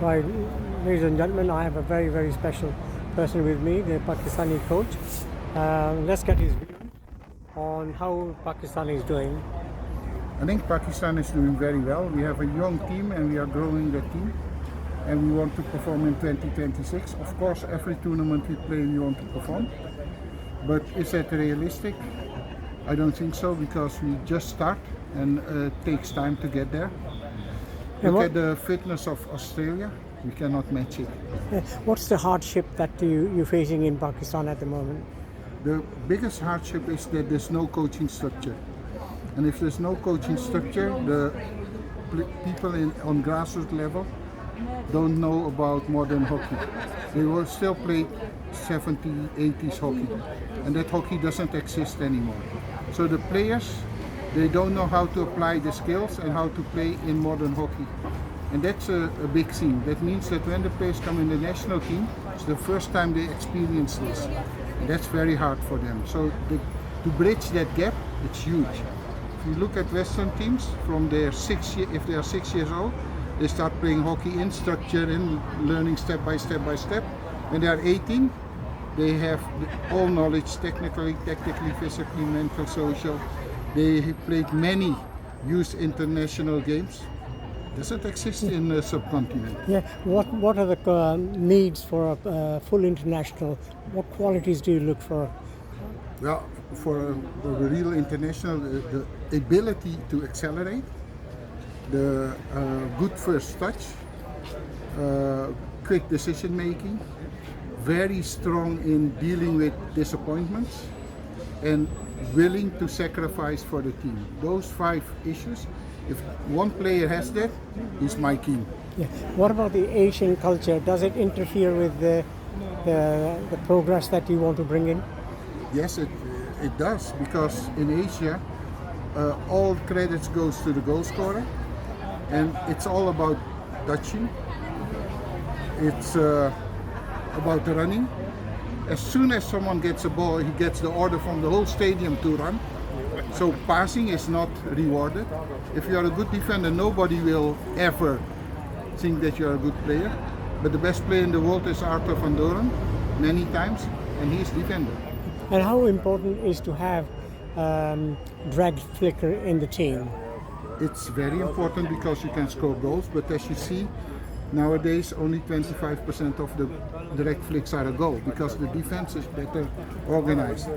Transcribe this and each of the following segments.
Right, ladies and gentlemen, I have a very, very special person with me, the Pakistani coach. Let's get his view on how Pakistan is doing. I think Pakistan is doing very well. We have a young team and we are growing the team, and we want to perform in 2026. Of course, every tournament we play we want to perform, but is that realistic? I don't think so, because we just start and it takes time to get there. Look at the fitness of Australia, we cannot match it. What's the hardship that you're facing in Pakistan at the moment? The biggest hardship is that there's no coaching structure. And if there's no coaching structure, the people on grassroots level don't know about modern hockey. They will still play 70s, 80s hockey, and that hockey doesn't exist anymore. So the players, they don't know how to apply the skills and how to play in modern hockey. And that's a big thing. That means that when the players come in the national team, it's the first time they experience this. And that's very hard for them. So to bridge that gap, it's huge. If you look at Western teams, from their if they are 6 years old, they start playing hockey in structure and learning step by step by step. When they are 18, they have all knowledge, technically, tactically, physically, mental, social. They played many youth international games. Doesn't exist in the subcontinent. Yeah. What are the needs for a full international? What qualities do you look for? Well, for a real international, the ability to accelerate, the good first touch, quick decision making, very strong in dealing with disappointments, and willing to sacrifice for the team. Those 5 issues, if one player has that, he's my king. Yeah. What about the Asian culture? Does it interfere with the progress that you want to bring in? Yes, it does, because in Asia, all credits goes to the goal scorer, and it's all about touching. It's about running. As soon as someone gets a ball, he gets the order from the whole stadium to run. So passing is not rewarded. If you are a good defender, nobody will ever think that you are a good player. But the best player in the world is Arthur van Doren, many times, and he's defender. And how important is to have drag flicker in the team? It's very important because you can score goals, but as you see, nowadays only 25% of the direct flicks are a goal, because the defense is better organized.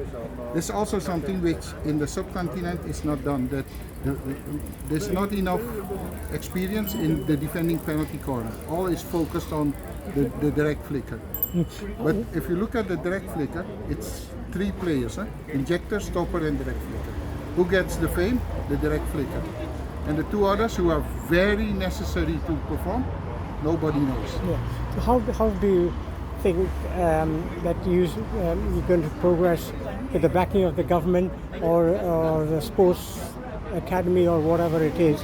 There's also something which in the subcontinent is not done, that there's not enough experience in the defending penalty corner. All is focused on the direct flicker. But if you look at the direct flicker, it's 3 players, injector, stopper and direct flicker. Who gets the fame? The direct flicker. And the 2 others who are very necessary to perform, nobody knows. Yeah. So how do you think that you're going to progress with the backing of the government or the sports academy or whatever it is?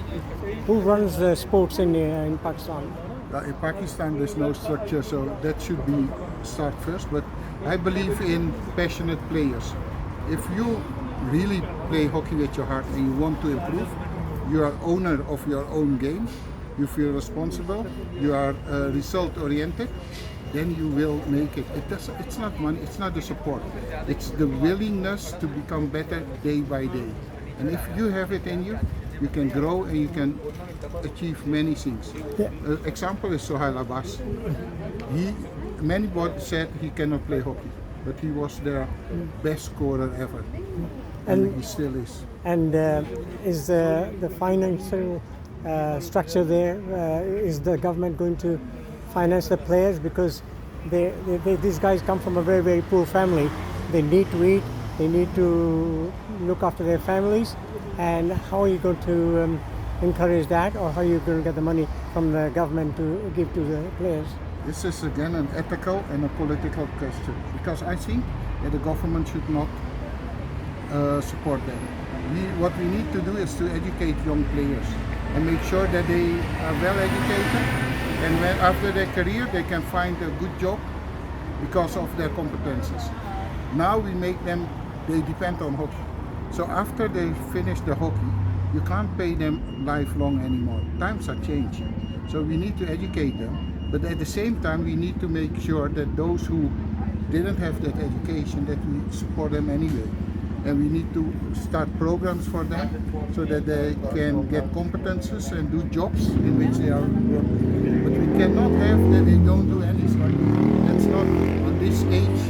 Who runs the sports in Pakistan? In Pakistan there's no structure, so that should be start first. But I believe in passionate players. If you really play hockey with your heart and you want to improve, you are owner of your own game, you feel responsible, you are result oriented, then you will make it. It's not money, it's not the support, it's the willingness to become better day by day. And if you have it in you, you can grow and you can achieve many things. Yeah. Example is Sohail Abbas. Many boys said he cannot play hockey, but he was their best scorer ever, and he still is. And is the financial structure there? Is the government going to finance the players? Because these guys come from a very, very poor family. They need to eat, they need to look after their families. And how are you going to encourage that, or how are you going to get the money from the government to give to the players? This is again an ethical and a political question, because I think that the government should not support that. What we need to do is to educate young players and make sure that they are well educated, and when after their career they can find a good job because of their competencies. Now we make them, they depend on hockey. So after they finish the hockey, you can't pay them lifelong anymore. Times are changing. So we need to educate them But at the same time, we need to make sure that those who didn't have that education, that we support them anyway. And we need to start programs for them so that they can get competences and do jobs in which they are working. But we cannot have that they don't do anything. That's not, on this age,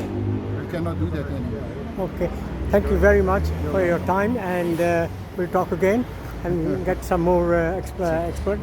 we cannot do that anymore. Okay, thank you very much for your time, and we'll talk again and get some more expert